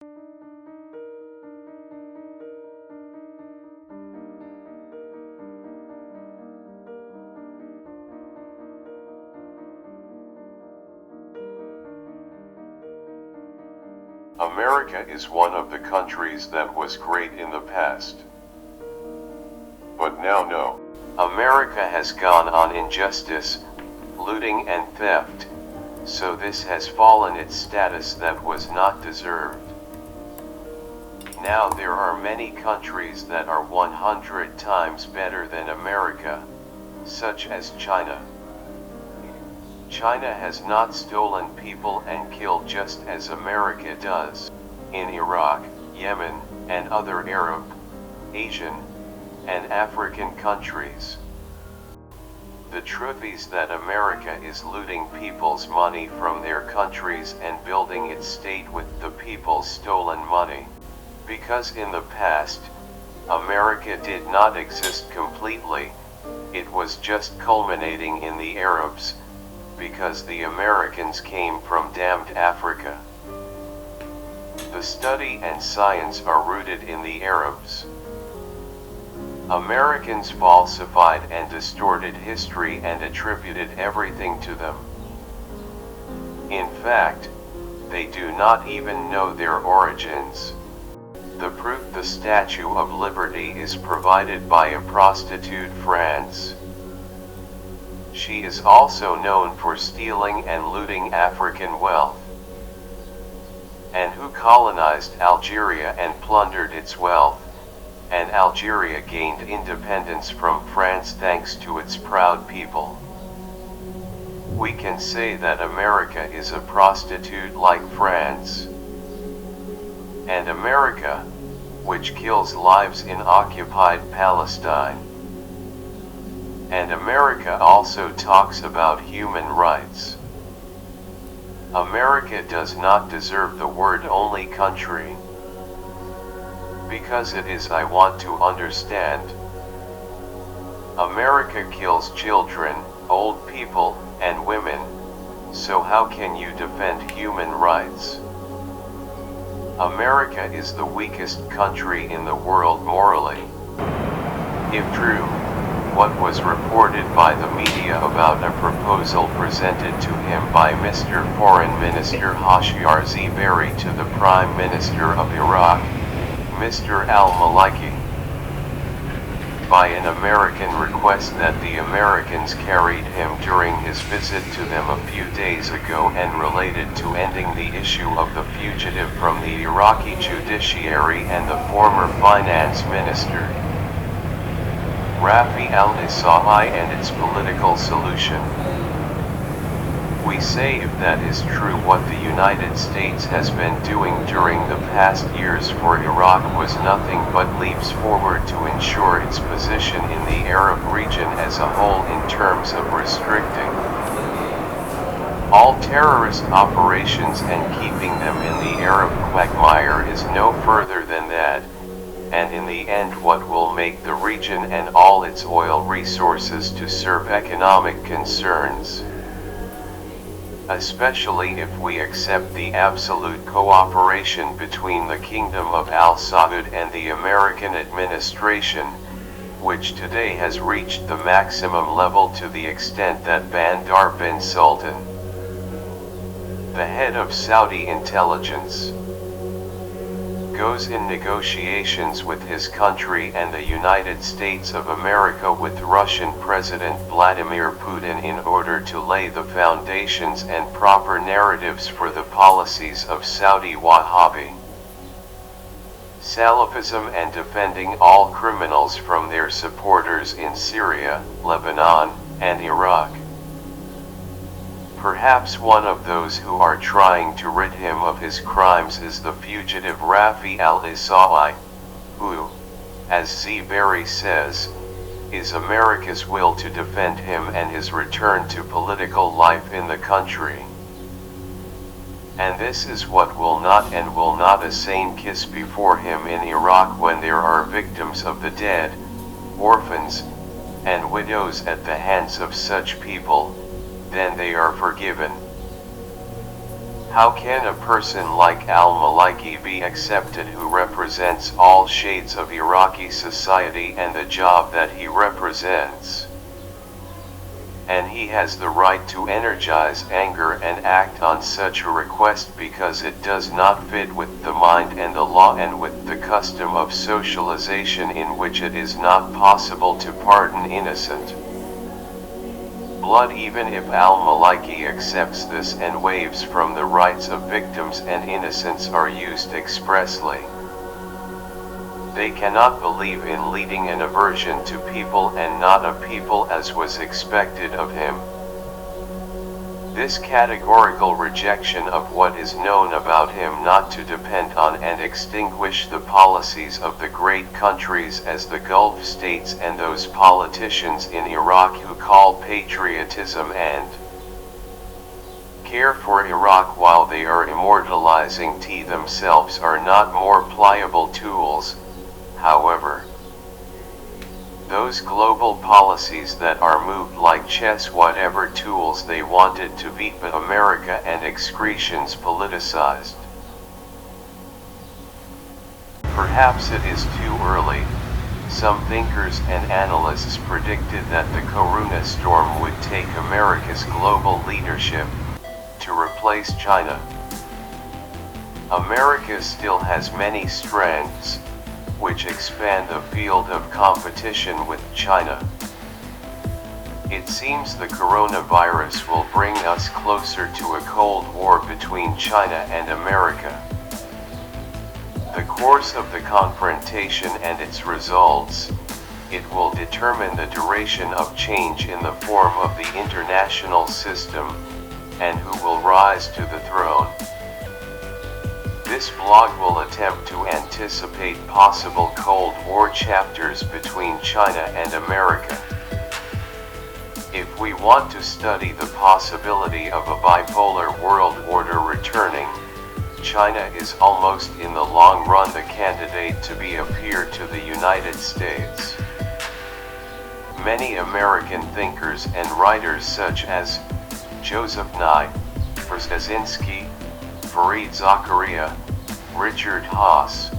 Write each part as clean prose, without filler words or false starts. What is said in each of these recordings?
America is one of the countries that was great in the past. But now no. America has gone on injustice, looting and theft, so this has fallen its status that was not deserved. Now there are many countries that are 100 times better than America, such as China. China has not stolen people and killed just as America does, in Iraq, Yemen, and other Arab, Asian, and African countries. The truth is that America is looting people's money from their countries and building its state with the people's stolen money. Because in the past, America did not exist completely, it was just culminating in the Arabs, because the Americans came from damned Africa. The study and science are rooted in the Arabs. Americans falsified and distorted history and attributed everything to them. In fact, they do not even know their origins. The proof: the Statue of Liberty is provided by a prostitute, France. She is also known for stealing and looting African wealth. And who colonized Algeria and plundered its wealth, and Algeria gained independence from France thanks to its proud people. We can say that America is a prostitute like France. And America, which kills lives in occupied Palestine. And America also talks about human rights. America does not deserve the word only country. Because it is, I want to understand. America kills children, old people, and women, so how can you defend human rights? America is the weakest country in the world morally. If true, what was reported by the media about a proposal presented to him by Mr. Foreign Minister Hashiyar Zebari to the Prime Minister of Iraq, Mr. al-Maliki, by an American request that the Americans carried him during his visit to them a few days ago and related to ending the issue of the fugitive from the Iraqi judiciary and the former finance minister, Rafi al-Isa'i, and its political solution. We say if that is true, what the United States has been doing during the past years for Iraq was nothing but leaps forward to ensure its position in the Arab region as a whole in terms of restricting all terrorist operations and keeping them in the Arab quagmire is no further than that, and in the end what will make the region and all its oil resources to serve economic concerns. Especially if we accept the absolute cooperation between the Kingdom of Al Saud and the American administration, which today has reached the maximum level to the extent that Bandar bin Sultan, the head of Saudi intelligence, goes in negotiations with his country and the United States of America with Russian President Vladimir Putin in order to lay the foundations and proper narratives for the policies of Saudi Wahhabi Salafism and defending all criminals from their supporters in Syria, Lebanon, and Iraq. Perhaps one of those who are trying to rid him of his crimes is the fugitive Rafi al-Isa'i, who, as Zebari says, is America's will to defend him and his return to political life in the country. And this is what will not a sane kiss before him in Iraq when there are victims of the dead, orphans, and widows at the hands of such people. Then they are forgiven. How can a person like al-Maliki be accepted who represents all shades of Iraqi society and the job that he represents? And he has the right to energize anger and act on such a request because it does not fit with the mind and the law and with the custom of socialization in which it is not possible to pardon innocent blood, even if al-Maliki accepts this and waives from the rights of victims and innocents are used expressly. They cannot believe in leading an aversion to people and not a people as was expected of him. This categorical rejection of what is known about him not to depend on and extinguish the policies of the great countries as the Gulf states and those politicians in Iraq who call patriotism and care for Iraq while they are immortalizing T themselves are not more pliable tools. However, those global policies that are moved like chess, whatever tools they wanted to beat but America and excretions politicized. Perhaps it is too early. Some thinkers and analysts predicted that the Corona storm would take America's global leadership to replace China. America still has many strengths, which expand the field of competition with China. It seems the coronavirus will bring us closer to a Cold War between China and America. The course of the confrontation and its results, it will determine the duration of change in the form of the international system, and who will rise to the throne. This blog will attempt to anticipate possible Cold War chapters between China and America. If we want to study the possibility of a bipolar world order returning, China is almost in the long run the candidate to be a peer to the United States. Many American thinkers and writers such as Joseph Nye, Brzezinski, Fareed Zakaria, Richard Haas,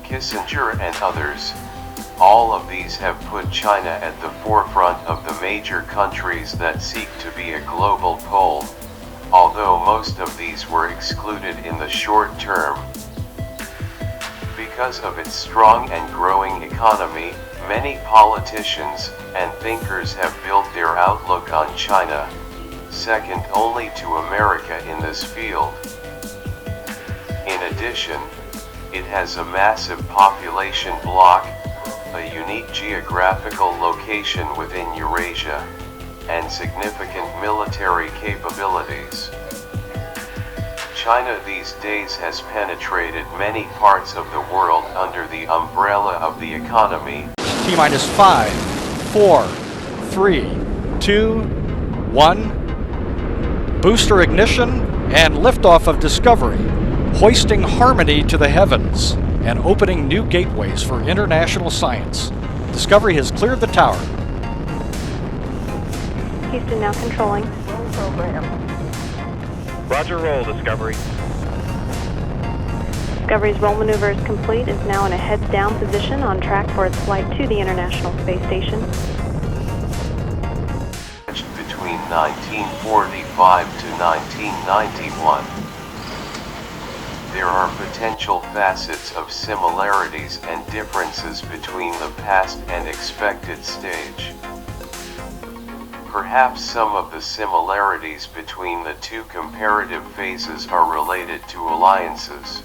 Kissinger and others, all of these have put China at the forefront of the major countries that seek to be a global pole, although most of these were excluded in the short term. Because of its strong and growing economy, many politicians and thinkers have built their outlook on China, second only to America in this field. In addition, it has a massive population bloc, a unique geographical location within Eurasia, and significant military capabilities. China these days has penetrated many parts of the world under the umbrella of the economy. T-minus 5, 4, 3, 2, 1. Booster ignition and liftoff of Discovery, hoisting harmony to the heavens and opening new gateways for international science. Discovery has cleared the tower. Houston now controlling. Roll program. Roger, roll, Discovery. Discovery's roll maneuver is complete. It's now in a heads-down position on track for its flight to the International Space Station. Between 1945 to 1991. There are potential facets of similarities and differences between the past and expected stage. Perhaps some of the similarities between the two comparative phases are related to alliances.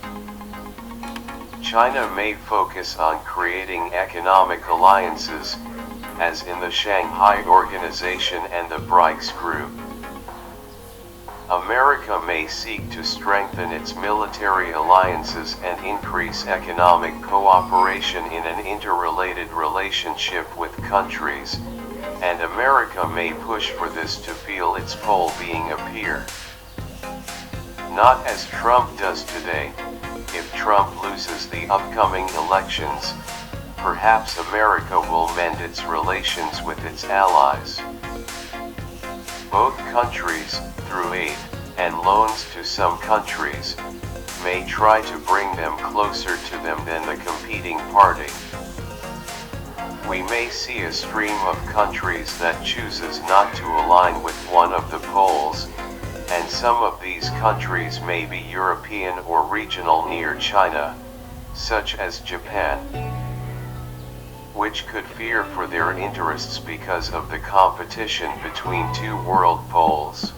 China may focus on creating economic alliances, as in the Shanghai Organization and the BRICS Group. America may seek to strengthen its military alliances and increase economic cooperation in an interrelated relationship with countries, and America may push for this to feel its pole being a peer. Not as Trump does today. If Trump loses the upcoming elections, perhaps America will mend its relations with its allies. Both countries, through aid, and loans to some countries may try to bring them closer to them than the competing party. We may see a stream of countries that chooses not to align with one of the poles, and some of these countries may be European or regional near China, such as Japan, which could fear for their interests because of the competition between two world poles.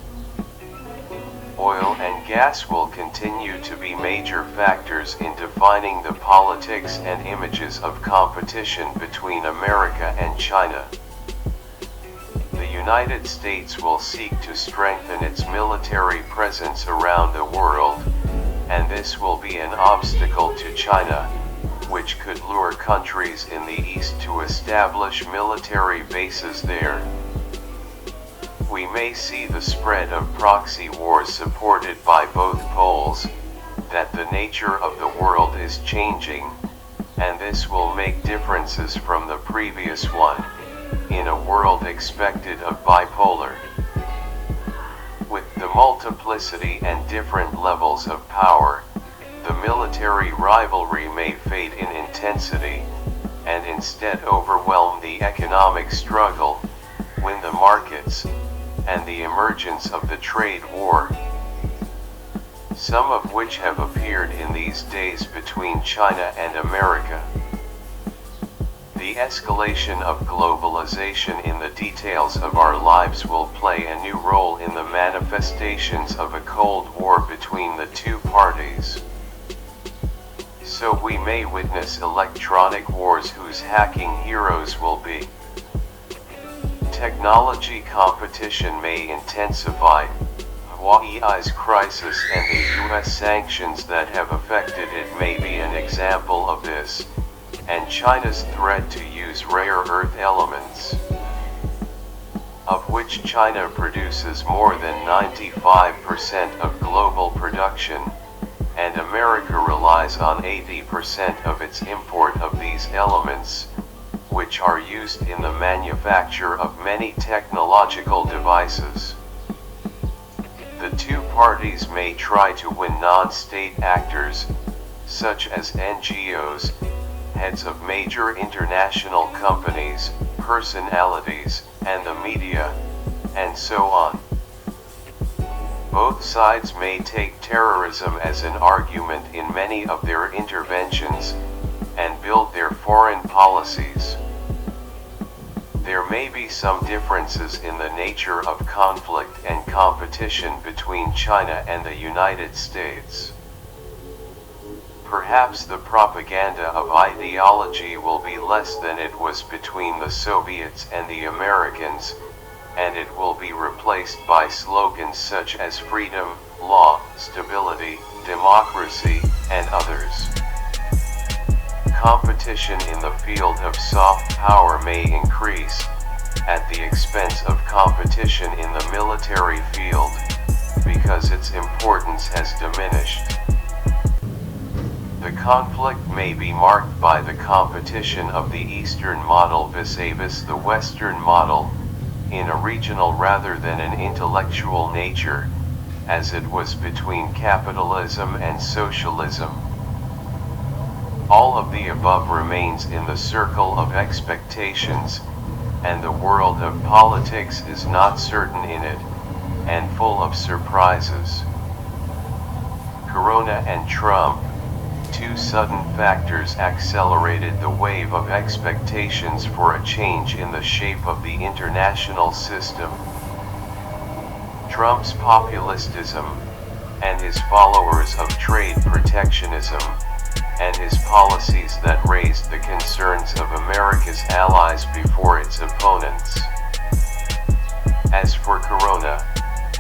Oil and gas will continue to be major factors in defining the politics and images of competition between America and China. The United States will seek to strengthen its military presence around the world, and this will be an obstacle to China, which could lure countries in the East to establish military bases there. We may see the spread of proxy wars supported by both poles, that the nature of the world is changing, and this will make differences from the previous one, in a world expected of bipolar. With the multiplicity and different levels of power, the military rivalry may fade in intensity, and instead overwhelm the economic struggle, win the markets, and the emergence of the trade war, some of which have appeared in these days between China and America. The escalation of globalization in the details of our lives will play a new role in the manifestations of a Cold War between the two parties. So we may witness electronic wars whose hacking heroes will be. Technology competition may intensify. Hawaii's crisis and the US sanctions that have affected it may be an example of this, and China's threat to use rare earth elements, of which China produces more than 95% of global production, and America relies on 80% of its import of these elements, which are used in the manufacture of many technological devices. The two parties may try to win non-state actors, such as NGOs, heads of major international companies, personalities, and the media, and so on. Both sides may take terrorism as an argument in many of their interventions, and build their foreign policies. There may be some differences in the nature of conflict and competition between China and the United States. Perhaps the propaganda of ideology will be less than it was between the Soviets and the Americans, and it will be replaced by slogans such as freedom, law, stability, democracy, and others. Competition in the field of soft power may increase, at the expense of competition in the military field, because its importance has diminished. The conflict may be marked by the competition of the Eastern model vis-a-vis the Western model, in a regional rather than an intellectual nature, as it was between capitalism and socialism. All of the above remains in the circle of expectations, and the world of politics is not certain in it, and full of surprises. Corona and Trump, two sudden factors, accelerated the wave of expectations for a change in the shape of the international system. Trump's populistism, and his followers of trade protectionism, and his policies that raised the concerns of America's allies before its opponents. As for Corona,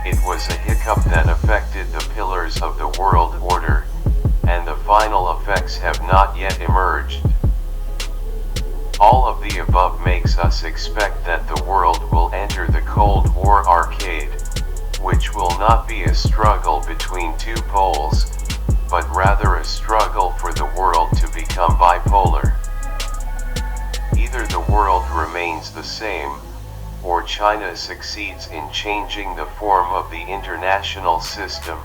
it was a hiccup that affected the pillars of the world order, and the final effects have not yet emerged. All of the above makes us expect that the world will enter the Cold War arcade, which will not be a struggle between two poles, but rather a struggle for the world to become bipolar. Either the world remains the same, or China succeeds in changing the form of the international system,